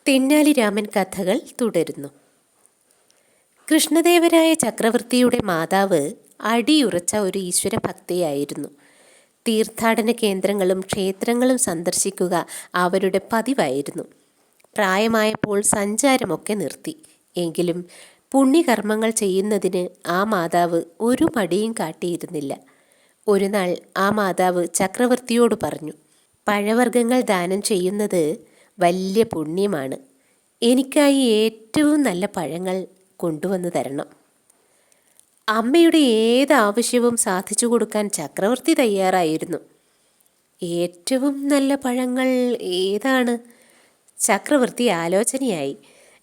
തെന്നാലി രാമൻ കഥകൾ തുടരുന്നു. കൃഷ്ണദേവരായ ചക്രവർത്തിയുടെ മാതാവ് അടിയുറച്ച ഒരു ഈശ്വരഭക്തയായിരുന്നു. തീർത്ഥാടന കേന്ദ്രങ്ങളും ക്ഷേത്രങ്ങളും സന്ദർശിക്കുക അവരുടെ പതിവായിരുന്നു. പ്രായമായപ്പോൾ സഞ്ചാരമൊക്കെ നിർത്തി. എങ്കിലും പുണ്യകർമ്മങ്ങൾ ചെയ്യുന്നതിന് ആ മാതാവ് ഒരു മടിയും കാട്ടിയിരുന്നില്ല. ഒരു നാൾ ആ മാതാവ് ചക്രവർത്തിയോട് പറഞ്ഞു, പഴവർഗ്ഗങ്ങൾ ദാനം ചെയ്യുന്നത് വലിയ പുണ്യമാണ്. എനിക്കായി ഏറ്റവും നല്ല പഴങ്ങൾ കൊണ്ടുവന്ന് തരണം. അമ്മയുടെ ഏത് ആവശ്യവും സാധിച്ചു കൊടുക്കാൻ ചക്രവർത്തി തയ്യാറായിരുന്നു. ഏറ്റവും നല്ല പഴങ്ങൾ ഏതാണ്? ചക്രവർത്തി ആലോചനയായി.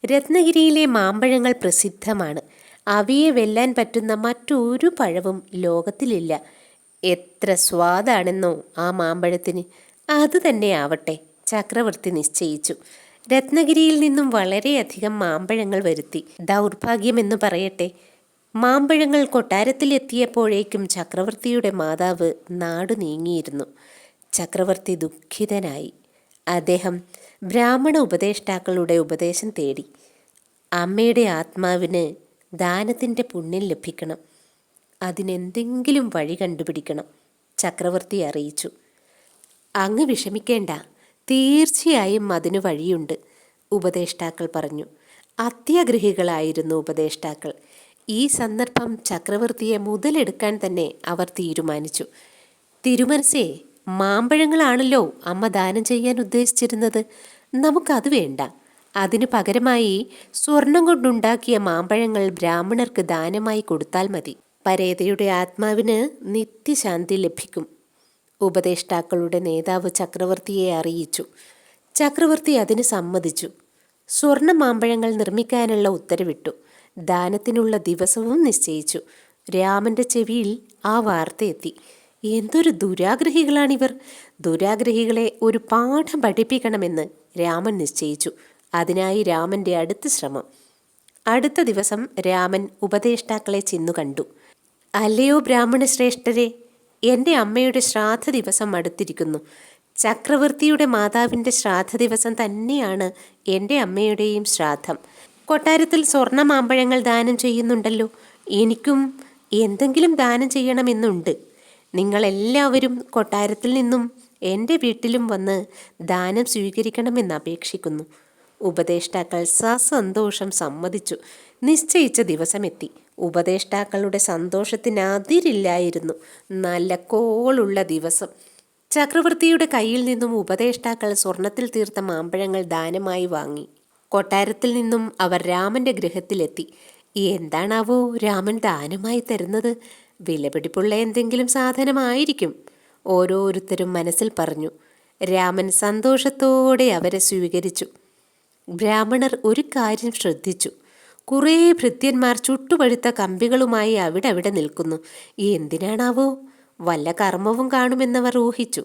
രത്നഗിരിയിലെ മാമ്പഴങ്ങൾ പ്രസിദ്ധമാണ്. അവയെ വെല്ലാൻ പറ്റുന്ന മറ്റൊരു പഴവും ലോകത്തിലില്ല. എത്ര സ്വാദാണെന്നോ ആ മാമ്പഴത്തിന്. അതുതന്നെ ആവട്ടെ, ചക്രവർത്തി നിശ്ചയിച്ചു. രത്നഗിരിയിൽ നിന്നും വളരെയധികം മാമ്പഴങ്ങൾ വരുത്തി. ദൗർഭാഗ്യമെന്നു പറയട്ടെ, മാമ്പഴങ്ങൾ കൊട്ടാരത്തിലെത്തിയപ്പോഴേക്കും ചക്രവർത്തിയുടെ മാതാവ് നാടു നീങ്ങിയിരുന്നു. ചക്രവർത്തി ദുഃഖിതനായി. അദ്ദേഹം ബ്രാഹ്മണ ഉപദേഷ്ടാക്കളുടെ ഉപദേശം തേടി. അമ്മയുടെ ആത്മാവിന് ദാനത്തിൻ്റെ പുണ്യം ലഭിക്കണം. അതിനെന്തെങ്കിലും വഴി കണ്ടുപിടിക്കണം, ചക്രവർത്തി അറിയിച്ചു. അങ്ങ് വിഷമിക്കേണ്ട, തീർച്ചയായും അതിനു വഴിയുണ്ട്, ഉപദേഷ്ടാക്കൾ പറഞ്ഞു. അത്യാഗ്രഹികളായിരുന്നു ഉപദേഷ്ടാക്കൾ. ഈ സന്ദർഭം ചക്രവർത്തിയെ മുതലെടുക്കാൻ തന്നെ അവർ തീരുമാനിച്ചു. തിരുമനസേ, മാമ്പഴങ്ങളാണല്ലോ അമ്മ ദാനം ചെയ്യാൻ ഉദ്ദേശിച്ചിരുന്നത്. നമുക്കത് വേണ്ട. അതിനു പകരമായി സ്വർണം കൊണ്ടുണ്ടാക്കിയ മാമ്പഴങ്ങൾ ബ്രാഹ്മണർക്ക് ദാനമായി കൊടുത്താൽ മതി. പരേതയുടെ ആത്മാവിന് നിത്യശാന്തി ലഭിക്കും, ഉപദേഷ്ടാക്കളുടെ നേതാവ് ചക്രവർത്തിയെ അറിയിച്ചു. ചക്രവർത്തി അതിന് സമ്മതിച്ചു. സ്വർണ്ണ മാമ്പഴങ്ങൾ നിർമ്മിക്കാനുള്ള ഉത്തരവിട്ടു. ദാനത്തിനുള്ള ദിവസവും നിശ്ചയിച്ചു. രാമന്റെ ചെവിയിൽ ആ വാർത്തയെത്തി. എന്തൊരു ദുരാഗ്രഹികളാണിവർ! ദുരാഗ്രഹികളെ ഒരു പാഠം പഠിപ്പിക്കണമെന്ന് രാമൻ നിശ്ചയിച്ചു. അതിനായി രാമന്റെ അടുത്ത ശ്രമം. അടുത്ത ദിവസം രാമൻ ഉപദേഷ്ടാക്കളെ ചെന്നു കണ്ടു. അല്ലയോ ബ്രാഹ്മണ ശ്രേഷ്ഠരെ, എൻ്റെ അമ്മയുടെ ശ്രാദ്ധ ദിവസം അടുത്തിരിക്കുന്നു. ചക്രവർത്തിയുടെ മാതാവിൻ്റെ ശ്രാദ്ധ ദിവസം തന്നെയാണ് എൻ്റെ അമ്മയുടെയും ശ്രാദ്ധം. കൊട്ടാരത്തിൽ സ്വർണ്ണ മാമ്പഴങ്ങൾ ദാനം ചെയ്യുന്നുണ്ടല്ലോ. എനിക്കും എന്തെങ്കിലും ദാനം ചെയ്യണമെന്നുണ്ട്. നിങ്ങളെല്ലാവരും കൊട്ടാരത്തിൽ നിന്നും എൻ്റെ വീട്ടിലും വന്ന് ദാനം സ്വീകരിക്കണമെന്ന് അപേക്ഷിക്കുന്നു. ഉപദേഷ്ടാക്കൾ സസന്തോഷം സമ്മതിച്ചു. നിശ്ചയിച്ച ദിവസമെത്തി. ഉപദേഷ്ടാക്കളുടെ സന്തോഷത്തിന് അതിരില്ലായിരുന്നു. നല്ല കോളുള്ള ദിവസം. ചക്രവർത്തിയുടെ കയ്യിൽ നിന്നും ഉപദേഷ്ടാക്കൾ സ്വർണത്തിൽ തീർത്ത മാമ്പഴങ്ങൾ ദാനമായി വാങ്ങി. കൊട്ടാരത്തിൽ നിന്നും അവർ രാമന്റെ ഗൃഹത്തിലെത്തി. എന്താണാവോ രാമൻ ദാനമായി തരുന്നത്? വിലപിടിപ്പുള്ള എന്തെങ്കിലും സാധനമായിരിക്കും, ഓരോരുത്തരും മനസ്സിൽ പറഞ്ഞു. രാമൻ സന്തോഷത്തോടെ അവരെ സ്വീകരിച്ചു. ബ്രാഹ്മണർ ഒരു കാര്യം ശ്രദ്ധിച്ചു. കുറേ ഭൃത്യന്മാർ ചുട്ടുപഴുത്ത കമ്പികളുമായി അവിടെ നിൽക്കുന്നു. എന്തിനാണാവോ? വല്ല കർമ്മവും കാണുമെന്നവർ ഊഹിച്ചു.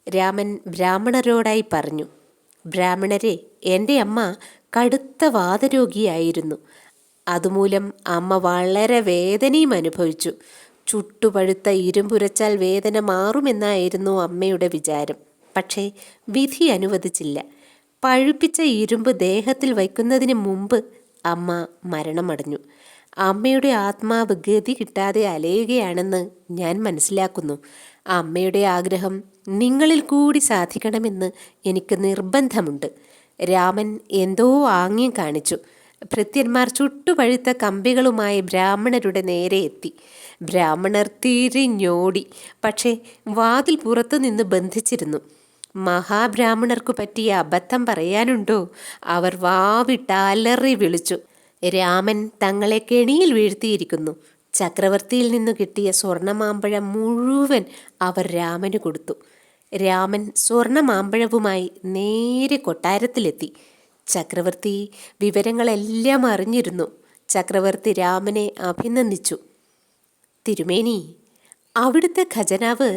രാമൻ ബ്രാഹ്മണരോടായി പറഞ്ഞു, ബ്രാഹ്മണരെ, എൻ്റെ അമ്മ കടുത്ത വാതരോഗിയായിരുന്നു. അതുമൂലം അമ്മ വളരെ വേദനയും അനുഭവിച്ചു. ചുട്ടുപഴുത്ത ഇരുമ്പുരച്ചാൽ വേദന മാറുമെന്നായിരുന്നു അമ്മയുടെ വിചാരം. പക്ഷേ വിധി അനുവദിച്ചില്ല. പഴുപ്പിച്ച ഇരുമ്പ് ദേഹത്തിൽ വയ്ക്കുന്നതിന് മുമ്പ് അമ്മ മരണമടഞ്ഞു. അമ്മയുടെ ആത്മാവ് ഗതി കിട്ടാതെ അലയുകയാണെന്ന് ഞാൻ മനസ്സിലാക്കുന്നു. അമ്മയുടെ ആഗ്രഹം നിങ്ങളിൽ കൂടി സാധിക്കണമെന്ന് എനിക്ക് നിർബന്ധമുണ്ട്. രാമൻ എന്തോ ആംഗ്യം കാണിച്ചു. ഭൃത്യന്മാർ ചുട്ടുപഴുത്ത കമ്പികളുമായി ബ്രാഹ്മണരുടെ നേരെ എത്തി. ബ്രാഹ്മണർ തിരിഞ്ഞോടി. പക്ഷേ വാതിൽ പുറത്തു നിന്ന് ബന്ധിച്ചിരുന്നു. മഹാബ്രാഹ്മണർക്കു പറ്റിയ അബദ്ധം പറയാനുണ്ടോ? അവർ വാവിട്ട് അലറി വിളിച്ചു. രാമൻ തങ്ങളെ കെണിയിൽ വീഴ്ത്തിയിരിക്കുന്നു. ചക്രവർത്തിയിൽ നിന്നു കിട്ടിയ സ്വർണമാമ്പഴം മുഴുവൻ അവർ രാമന് കൊടുത്തു. രാമൻ സ്വർണമാമ്പഴവുമായി നേരെ കൊട്ടാരത്തിലെത്തി. ചക്രവർത്തി വിവരങ്ങളെല്ലാം അറിഞ്ഞിരുന്നു. ചക്രവർത്തി രാമനെ അഭിനന്ദിച്ചു. തിരുമേനി, അവിടുത്തെ ഖജനാവ്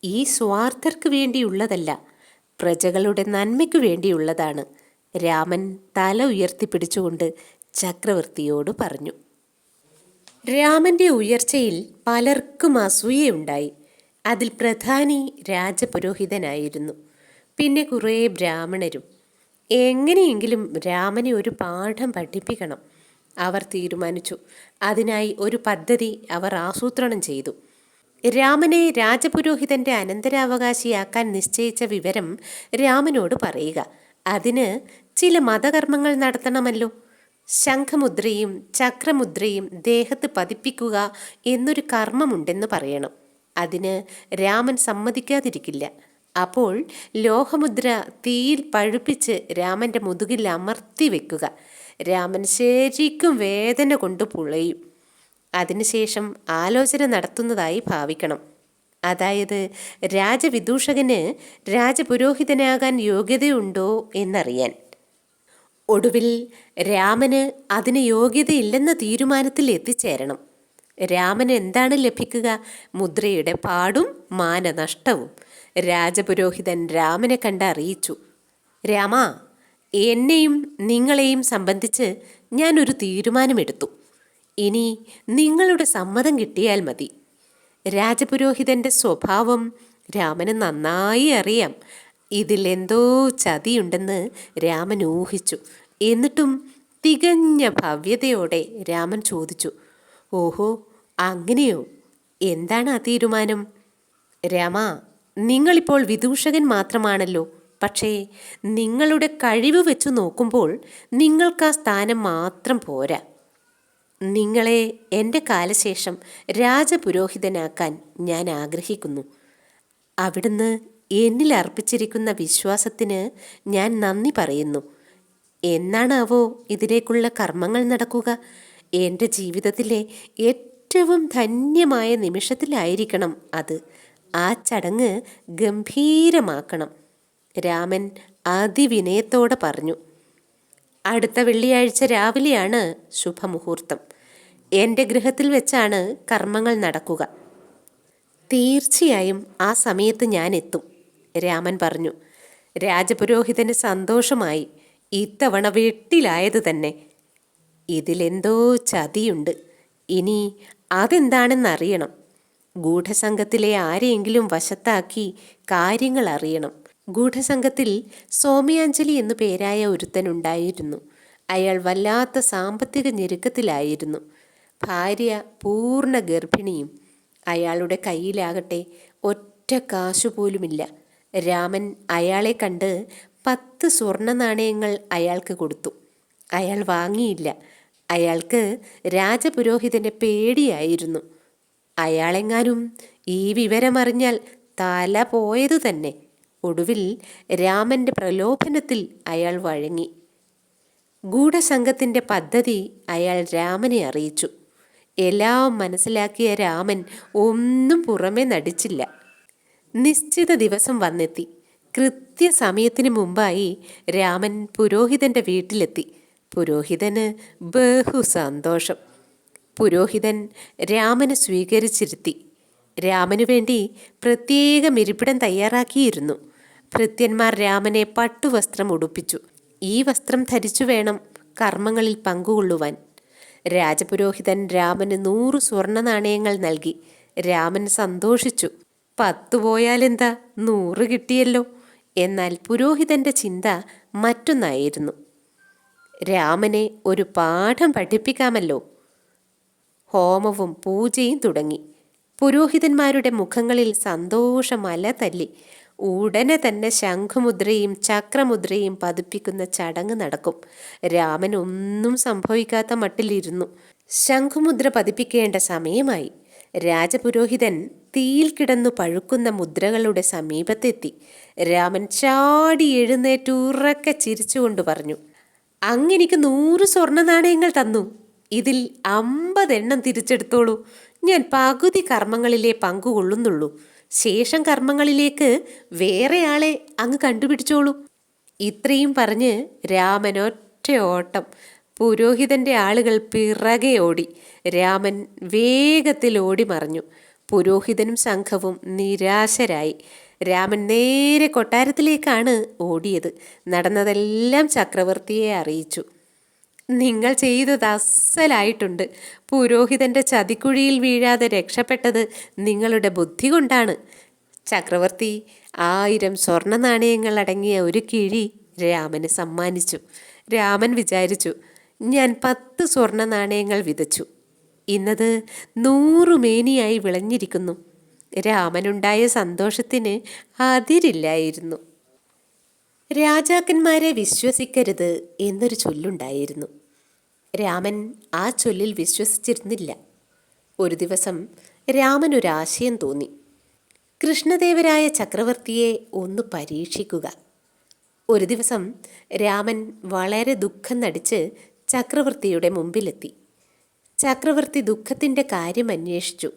ഈ സ്വാർത്ഥർക്ക് വേണ്ടിയുള്ളതല്ല, പ്രജകളുടെ നന്മയ്ക്കു വേണ്ടിയുള്ളതാണ്. രാമൻ തല ഉയർത്തിപ്പിടിച്ചുകൊണ്ട് ചക്രവർത്തിയോട് പറഞ്ഞു. രാമന്റെ ഉയർച്ചയിൽ പലർക്കും അസൂയയുണ്ടായി. അതിൽ പ്രധാനി രാജപുരോഹിതനായിരുന്നു. പിന്നെ കുറേ ബ്രാഹ്മണരും. എങ്ങനെയെങ്കിലും രാമനെ ഒരു പാഠം പഠിപ്പിക്കണം. അവർ തീരുമാനിച്ചു. അതിനായി ഒരു പദ്ധതി അവർ ആസൂത്രണം ചെയ്തു. രാമനെ രാജപുരോഹിതന്റെ അനന്തരാവകാശിയാക്കാൻ നിശ്ചയിച്ച വിവരം രാമനോട് പറയുക. അതിന് ചില മതകർമ്മങ്ങൾ നടത്തണമല്ലോ. ശംഖമുദ്രയും ചക്രമുദ്രയും ദേഹത്ത് പതിപ്പിക്കുക എന്നൊരു കർമ്മമുണ്ടെന്ന് പറയണം. അതിന് രാമൻ സമ്മതിക്കാതിരിക്കില്ല. അപ്പോൾ ലോഹമുദ്ര തീയിൽ പഴുപ്പിച്ച് രാമൻ്റെ മുതുകിൽ അമർത്തി വെക്കുക. രാമൻ ശരിക്കും വേദന കൊണ്ട് പുളയും. അതിനുശേഷം ആലോചന നടത്തുന്നതായി ഭാവിക്കണം. അതായത് രാജവിദൂഷകന് രാജപുരോഹിതനാകാൻ യോഗ്യതയുണ്ടോ എന്നറിയാൻ. ഒടുവിൽ രാമന് അതിന് യോഗ്യതയില്ലെന്ന തീരുമാനത്തിൽ എത്തിച്ചേരണം. രാമന് എന്താണ് ലഭിക്കുക? മുദ്രയുടെ പാടും മാനനഷ്ടവും. രാജപുരോഹിതൻ രാമനെ കണ്ട് അറിയിച്ചു. രാമ, എന്നെയും നിങ്ങളെയും സംബന്ധിച്ച് ഞാനൊരു തീരുമാനമെടുത്തു. ഇനി നിങ്ങളുടെ സമ്മതം കിട്ടിയാൽ മതി. രാജപുരോഹിതന്റെ സ്വഭാവം രാമന് നന്നായി അറിയാം. ഇതിലെന്തോ ചതിയുണ്ടെന്ന് രാമൻ ഊഹിച്ചു. എന്നിട്ടും തികഞ്ഞ ഭവ്യതയോടെ രാമൻ ചോദിച്ചു, ഓഹോ, അങ്ങനെയോ? എന്താണ് ആ തീരുമാനം? രാമ, നിങ്ങളിപ്പോൾ വിദൂഷകൻ മാത്രമാണല്ലോ. പക്ഷേ നിങ്ങളുടെ കഴിവ് വെച്ചു നോക്കുമ്പോൾ നിങ്ങൾക്ക് ആ സ്ഥാനം മാത്രം പോരാ. നിങ്ങളെ എൻ്റെ കാലശേഷം രാജപുരോഹിതനാക്കാൻ ഞാൻ ആഗ്രഹിക്കുന്നു. അവിടുന്ന് എന്നിൽ അർപ്പിച്ചിരിക്കുന്ന വിശ്വാസത്തിന് ഞാൻ നന്ദി പറയുന്നു. എന്നാണാവോ ഇതിലേക്കുള്ള കർമ്മങ്ങൾ നടക്കുക? എൻ്റെ ജീവിതത്തിലെ ഏറ്റവും ധന്യമായ നിമിഷത്തിലായിരിക്കണം അത്. ആ ചടങ്ങ് ഗംഭീരമാക്കണം. രാമൻ അതിവിനയത്തോടെ പറഞ്ഞു. അടുത്ത വെള്ളിയാഴ്ച രാവിലെയാണ് ശുഭമുഹൂർത്തം. എൻ്റെ ഗൃഹത്തിൽ വെച്ചാണ് കർമ്മങ്ങൾ നടക്കുക. തീർച്ചയായും ആ സമയത്ത് ഞാൻ എത്തും, രാമൻ പറഞ്ഞു. രാജപുരോഹിതന് സന്തോഷമായി. ഇത്തവണ വെട്ടിലായത് തന്നെ. ഇതിലെന്തോ ചതിയുണ്ട്. ഇനി അതെന്താണെന്നറിയണം. ഗൂഢസംഘത്തിലെ ആരെയെങ്കിലും വശത്താക്കി കാര്യങ്ങൾ അറിയണം. ഗൂഢസംഘത്തിൽ സോമയാഞ്ജലി എന്നു പേരായ ഒരുത്തനുണ്ടായിരുന്നു. അയാൾ വല്ലാത്ത സാമ്പത്തിക ഞെരുക്കത്തിലായിരുന്നു. ഭാര്യ പൂർണ്ണ ഗർഭിണിയും. അയാളുടെ കയ്യിലാകട്ടെ ഒറ്റ കാശുപോലുമില്ല. രാമൻ അയാളെ കണ്ട് 10 സ്വർണ്ണ നാണയങ്ങൾ അയാൾക്ക് കൊടുത്തു. അയാൾ വാങ്ങിയില്ല. അയാൾക്ക് രാജപുരോഹിതന്റെ പേടിയായിരുന്നു. അയാളെങ്ങാനും ഈ വിവരമറിഞ്ഞാൽ തല പോയതു തന്നെ. ഒടുവിൽ രാമന്റെ പ്രലോഭനത്തിൽ അയാൾ വഴങ്ങി. ഗൂഢസംഘത്തിൻ്റെ പദ്ധതി അയാൾ രാമനെ അറിയിച്ചു. എല്ലാം മനസ്സിലാക്കിയ രാമൻ ഒന്നും പുറമെ നടിച്ചില്ല. നിശ്ചിത ദിവസം വന്നെത്തി. കൃത്യസമയത്തിന് മുമ്പായി രാമൻ പുരോഹിതന്റെ വീട്ടിലെത്തി. പുരോഹിതന് ബഹുസന്തോഷം. പുരോഹിതൻ രാമനെ സ്വീകരിച്ചിരുത്തി. രാമനു വേണ്ടി പ്രത്യേകം ഇരിപ്പിടം തയ്യാറാക്കിയിരുന്നു. ഭൃത്യന്മാർ രാമനെ പട്ടുവസ്ത്രം ഉടുപ്പിച്ചു. ഈ വസ്ത്രം ധരിച്ചു വേണം കർമ്മങ്ങളിൽ പങ്കുകൊള്ളുവാൻ. രാജപുരോഹിതൻ രാമന് 100 സ്വർണ്ണ നാണയങ്ങൾ നൽകി. രാമൻ സന്തോഷിച്ചു. 10 പോയാലെന്താ, 100 കിട്ടിയല്ലോ. എന്നാൽ പുരോഹിതന്റെ ചിന്ത മറ്റൊന്നായിരുന്നു. രാമനെ ഒരു പാഠം പഠിപ്പിക്കാമല്ലോ. ഹോമവും പൂജയും തുടങ്ങി. പുരോഹിതന്മാരുടെ മുഖങ്ങളിൽ സന്തോഷമല തല്ലി. ഉടനെ തന്നെ ശംഖുമുദ്രയും ചക്രമുദ്രയും പതിപ്പിക്കുന്ന ചടങ്ങ് നടക്കും. രാമൻ ഒന്നും സംഭവിക്കാത്ത മട്ടിലിരുന്നു. ശംഖുമുദ്ര പതിപ്പിക്കേണ്ട സമയമായി. രാജപുരോഹിതൻ തീയിൽ കിടന്നു പഴുക്കുന്ന മുദ്രകളുടെ സമീപത്തെത്തി. രാമൻ ചാടി എഴുന്നേറ്റ് ഉറക്കെ ചിരിച്ചുകൊണ്ട് പറഞ്ഞു, അങ്ങെനിക്ക് 100 സ്വർണ്ണ നാണയങ്ങൾ തന്നു. ഇതിൽ 50 എണ്ണം തിരിച്ചെടുത്തോളൂ. ഞാൻ പകുതി കർമ്മങ്ങളിലേ പങ്കുകൊള്ളുന്നുള്ളൂ. ശേഷം കർമ്മങ്ങളിലേക്ക് വേറെ ആളെ അങ്ങ് കണ്ടുപിടിച്ചോളൂ. ഇത്രയും പറഞ്ഞ് രാമൻ ഒറ്റ ഓട്ടം. പുരോഹിതന്റെ ആളുകൾ പിറകെ ഓടി. രാമൻ വേഗത്തിൽ ഓടി മറഞ്ഞു. പുരോഹിതനും സംഘവും നിരാശരായി. രാമൻ നേരെ കൊട്ടാരത്തിലേക്കാണ് ഓടിയത്. നടന്നതെല്ലാം ചക്രവർത്തിയെ അറിയിച്ചു. നിങ്ങൾ ചെയ്തത് അസ്സലായിട്ടുണ്ട്. പുരോഹിതന്റെ ചതിക്കുഴിയിൽ വീഴാതെ രക്ഷപ്പെട്ടത് നിങ്ങളുടെ ബുദ്ധി കൊണ്ടാണ്. ചക്രവർത്തി 1000 സ്വർണ്ണ നാണയങ്ങൾ അടങ്ങിയ ഒരു കിഴി രാമന് സമ്മാനിച്ചു. രാമൻ വിചാരിച്ചു, ഞാൻ 10 സ്വർണ്ണ നാണയങ്ങൾ വിതച്ചു, ഇന്നത് 100 മേനിയായി വിളഞ്ഞിരിക്കുന്നു. രാമനുണ്ടായ സന്തോഷത്തിന് അതിരില്ലായിരുന്നു. രാജാക്കന്മാരെ വിശ്വസിക്കരുത് എന്നൊരു ചൊല്ലുണ്ടായിരുന്നു. രാമൻ ആ ചൊല്ലിൽ വിശ്വസിച്ചിരുന്നില്ല. ഒരു ദിവസം രാമനൊരാശയം തോന്നി. കൃഷ്ണദേവരായ ചക്രവർത്തിയെ ഒന്ന് പരീക്ഷിക്കുക. ഒരു ദിവസം രാമൻ വളരെ ദുഃഖം നടിച്ച് ചക്രവർത്തിയുടെ മുമ്പിലെത്തി. ചക്രവർത്തി ദുഃഖത്തിൻ്റെ കാര്യം അന്വേഷിച്ചു.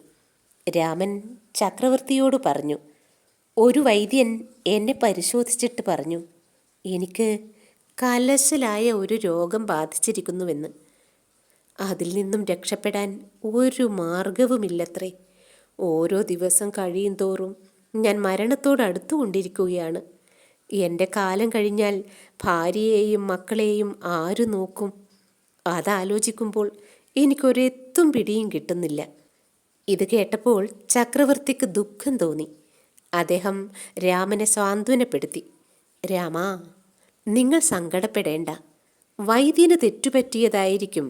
രാമൻ ചക്രവർത്തിയോട് പറഞ്ഞു, ഒരു വൈദ്യൻ എന്നെ പരിശോധിച്ചിട്ട് പറഞ്ഞു, എനിക്ക് കലശലായ ഒരു രോഗം ബാധിച്ചിരിക്കുന്നുവെന്ന്. അതിൽ നിന്നും രക്ഷപ്പെടാൻ ഒരു മാർഗവുമില്ലത്രേ. ഓരോ ദിവസം കഴിയും തോറും ഞാൻ മരണത്തോട് അടുത്തുകൊണ്ടിരിക്കുകയാണ്. എൻ്റെ കാലം കഴിഞ്ഞാൽ ഭാര്യയെയും മക്കളെയും ആര് നോക്കും? അതാലോചിക്കുമ്പോൾ എനിക്കൊരെത്തും പിടിയും കിട്ടുന്നില്ല. ഇത് കേട്ടപ്പോൾ ചക്രവർത്തിക്ക് ദുഃഖം തോന്നി. അദ്ദേഹം രാമനെ സാന്ത്വനപ്പെടുത്തി. രാമാ, നിങ്ങൾ സങ്കടപ്പെടേണ്ട. വൈദ്യന് തെറ്റുപറ്റിയതായിരിക്കും.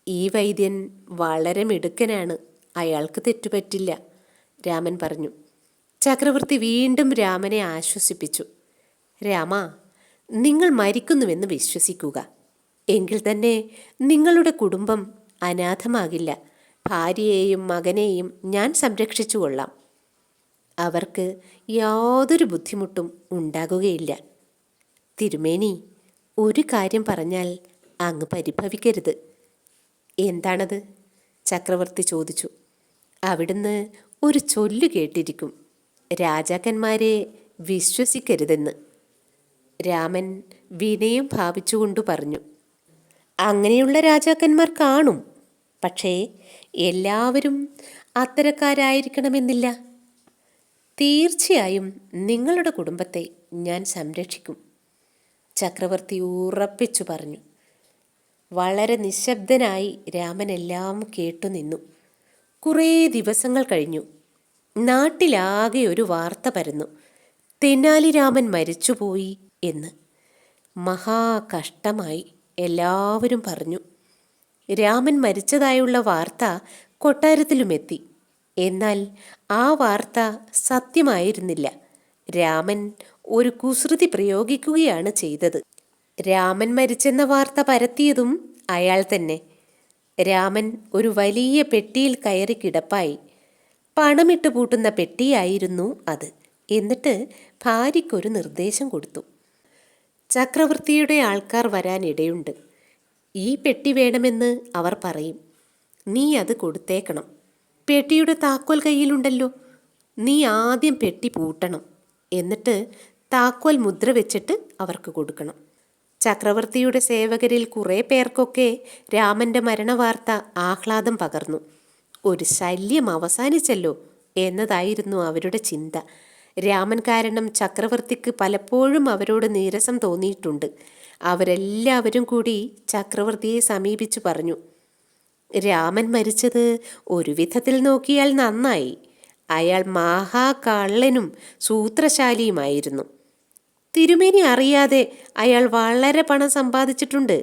ഈ വൈദ്യൻ വളരെ മിടുക്കനാണ്, അയാൾക്ക് തെറ്റുപറ്റില്ല, രാമൻ പറഞ്ഞു. ചക്രവർത്തി വീണ്ടും രാമനെ ആശ്വസിപ്പിച്ചു. രാമാ, നിങ്ങൾ മരിക്കുന്നുവെന്ന് വിശ്വസിക്കുക. എങ്കിൽ തന്നെ നിങ്ങളുടെ കുടുംബം അനാഥമാകില്ല. ഭാര്യയെയും മകനെയും ഞാൻ സംരക്ഷിച്ചു കൊള്ളാം. അവർക്ക് യാതൊരു ബുദ്ധിമുട്ടും ഉണ്ടാകുകയില്ല. തിരുമേനി, ഒരു കാര്യം പറഞ്ഞാൽ അങ്ങ് പരിഭവിക്കരുത്. എന്താണത്? ചക്രവർത്തി ചോദിച്ചു. അവിടുന്ന് ഒരു ചൊല്ലു കേട്ടിരിക്കും, രാജാക്കന്മാരെ വിശ്വസിക്കരുതെന്ന്. രാമൻ വിനയം ഭാവിച്ചുകൊണ്ട് പറഞ്ഞു, അങ്ങനെയുള്ള രാജാക്കന്മാർ കാണും. പക്ഷേ എല്ലാവരും അത്തരക്കാരായിരിക്കണമെന്നില്ല. തീർച്ചയായും നിങ്ങളുടെ കുടുംബത്തെ ഞാൻ സംരക്ഷിക്കും, ചക്രവർത്തി ഉറപ്പിച്ചു പറഞ്ഞു. വളരെ നിശബ്ദനായി രാമൻ എല്ലാം കേട്ടുനിന്നു. കുറേ ദിവസങ്ങൾ കഴിഞ്ഞു. നാട്ടിലാകെ ഒരു വാർത്ത പരന്നു, തെനാലി രാമൻ മരിച്ചുപോയി എന്ന്. മഹാകഷ്ടമായി എല്ലാവരും പറഞ്ഞു. രാമൻ മരിച്ചതായുള്ള വാർത്ത കൊട്ടാരത്തിലുമെത്തി. എന്നാൽ ആ വാർത്ത സത്യമായിരുന്നില്ല. രാമൻ ഒരു കുസൃതി പ്രയോഗിക്കുകയാണ് ചെയ്തത്. രാമൻ മരിച്ചെന്ന വാർത്ത പരത്തിയതും അയാൾ തന്നെ. രാമൻ ഒരു വലിയ പെട്ടിയിൽ കയറി കിടപ്പായി. പണമിട്ട് പൂട്ടുന്ന പെട്ടിയായിരുന്നു അത്. എന്നിട്ട് ഭാര്യയ്ക്കൊരു നിർദ്ദേശം കൊടുത്തു. ചക്രവർത്തിയുടെ ആൾക്കാർ വരാനിടയുണ്ട്. ഈ പെട്ടി വേണമെന്ന് അവർ പറയും. നീ അത് കൊടുത്തേക്കണം. പെട്ടിയുടെ താക്കോൽ കയ്യിലുണ്ടല്ലോ. നീ ആദ്യം പെട്ടി പൂട്ടണം. എന്നിട്ട് താക്കോൽ മുദ്ര വെച്ചിട്ട് അവർക്ക് കൊടുക്കണം. ചക്രവർത്തിയുടെ സേവകരിൽ കുറേ പേർക്കൊക്കെ രാമൻ്റെ മരണവാർത്ത ആഹ്ലാദം പകർന്നു. ഒരു ശല്യം അവസാനിച്ചല്ലോ എന്നതായിരുന്നു അവരുടെ ചിന്ത. രാമൻ കാരണം ചക്രവർത്തിക്ക് പലപ്പോഴും അവരോട് നീരസം തോന്നിയിട്ടുണ്ട്. അവരെല്ലാവരും കൂടി ചക്രവർത്തിയെ സമീപിച്ചു പറഞ്ഞു, രാമൻ മരിച്ചത് ഒരു വിധത്തിൽ നോക്കിയാൽ നന്നായി. അയാൾ മഹാകള്ളനും സൂത്രശാലിയുമായിരുന്നു. തിരുമേനി അറിയാതെ അയാൾ വളരെ പണം സമ്പാദിച്ചിട്ടുണ്ട്.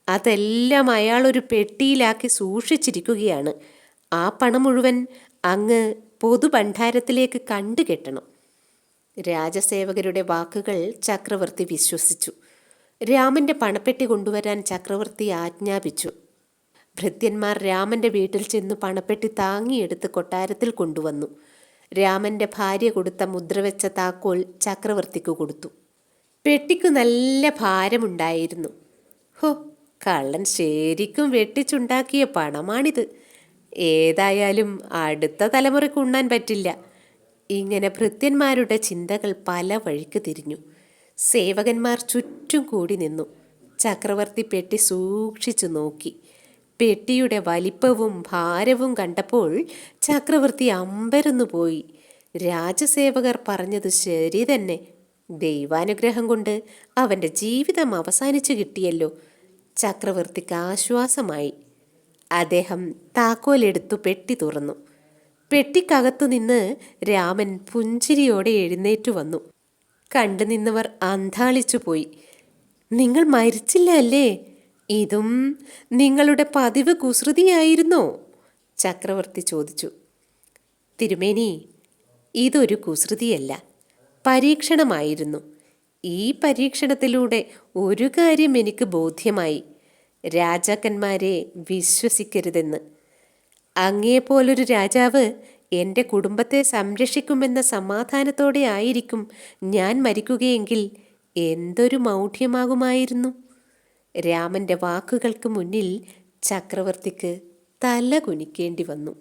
അതെല്ലാം അയാൾ ഒരു പെട്ടിയിലാക്കി സൂക്ഷിച്ചിരിക്കുകയാണ്. ആ പണം മുഴുവൻ അങ്ങ് പൊതുഭണ്ഡാരത്തിലേക്ക് കണ്ടുകെട്ടണം. രാജസേവകരുടെ വാക്കുകൾ ചക്രവർത്തി വിശ്വസിച്ചു. രാമൻ്റെ പണപ്പെട്ടി കൊണ്ടുവരാൻ ചക്രവർത്തി ആജ്ഞാപിച്ചു. ഭൃത്യന്മാർ രാമൻ്റെ വീട്ടിൽ ചെന്ന് പണപ്പെട്ടി താങ്ങിയെടുത്ത് കൊട്ടാരത്തിൽ കൊണ്ടുവന്നു. രാമൻ്റെ ഭാര്യ കൊടുത്ത മുദ്രവെച്ച താക്കോൽ ചക്രവർത്തിക്ക് കൊടുത്തു. പെട്ടിക്കു നല്ല ഭാരമുണ്ടായിരുന്നു. ഹോ, കള്ളൻ ശരിക്കും വെട്ടിച്ചുണ്ടാക്കിയ പണമാണിത്. ഏതായാലും അടുത്ത തലമുറയ്ക്ക് ഉണ്ണാൻ പറ്റില്ല. ഇങ്ങനെ ഭൃത്യന്മാരുടെ ചിന്തകൾ പല വഴിക്ക് തിരിഞ്ഞു. സേവകന്മാർ ചുറ്റും കൂടി നിന്നു. ചക്രവർത്തി പെട്ടി സൂക്ഷിച്ചു നോക്കി. പെട്ടിയുടെ വലിപ്പവും ഭാരവും കണ്ടപ്പോൾ ചക്രവർത്തി അമ്പരന്നു പോയി. രാജസേവകർ പറഞ്ഞത് ശരി തന്നെ. ദൈവാനുഗ്രഹം കൊണ്ട് അവൻ്റെ ജീവിതം അവസാനിച്ചു കിട്ടിയല്ലോ. ചക്രവർത്തിക്ക് ആശ്വാസമായി. അദ്ദേഹം താക്കോലെടുത്തു പെട്ടി തുറന്നു. പെട്ടിക്കകത്തു നിന്ന് രാമൻ പുഞ്ചിരിയോടെ എഴുന്നേറ്റു വന്നു. കണ്ടു നിന്നവർ അന്ധാളിച്ചു പോയി. നിങ്ങൾ മരിച്ചില്ല അല്ലേ? ഇതും നിങ്ങളുടെ പതിവ് കുസൃതിയായിരുന്നോ? ചക്രവർത്തി ചോദിച്ചു. തിരുമേനി, ഇതൊരു കുസൃതിയല്ല, പരീക്ഷണമായിരുന്നു. ഈ പരീക്ഷണത്തിലൂടെ ഒരു കാര്യം എനിക്ക് ബോധ്യമായി: രാജാക്കന്മാരെ വിശ്വസിക്കരുതെന്ന്. അങ്ങേപ്പോലൊരു രാജാവ് എൻ്റെ കുടുംബത്തെ സംരക്ഷിക്കുമെന്ന സമാധാനത്തോടെ ആയിരിക്കും ഞാൻ മരിക്കുകയെങ്കിൽ എന്തൊരു മൗഢ്യമാകുമായിരുന്നു. രാമൻ്റെ വാക്കുകൾക്ക് മുന്നിൽ ചക്രവർത്തിക്ക് തല കുനിക്കേണ്ടി വന്നു.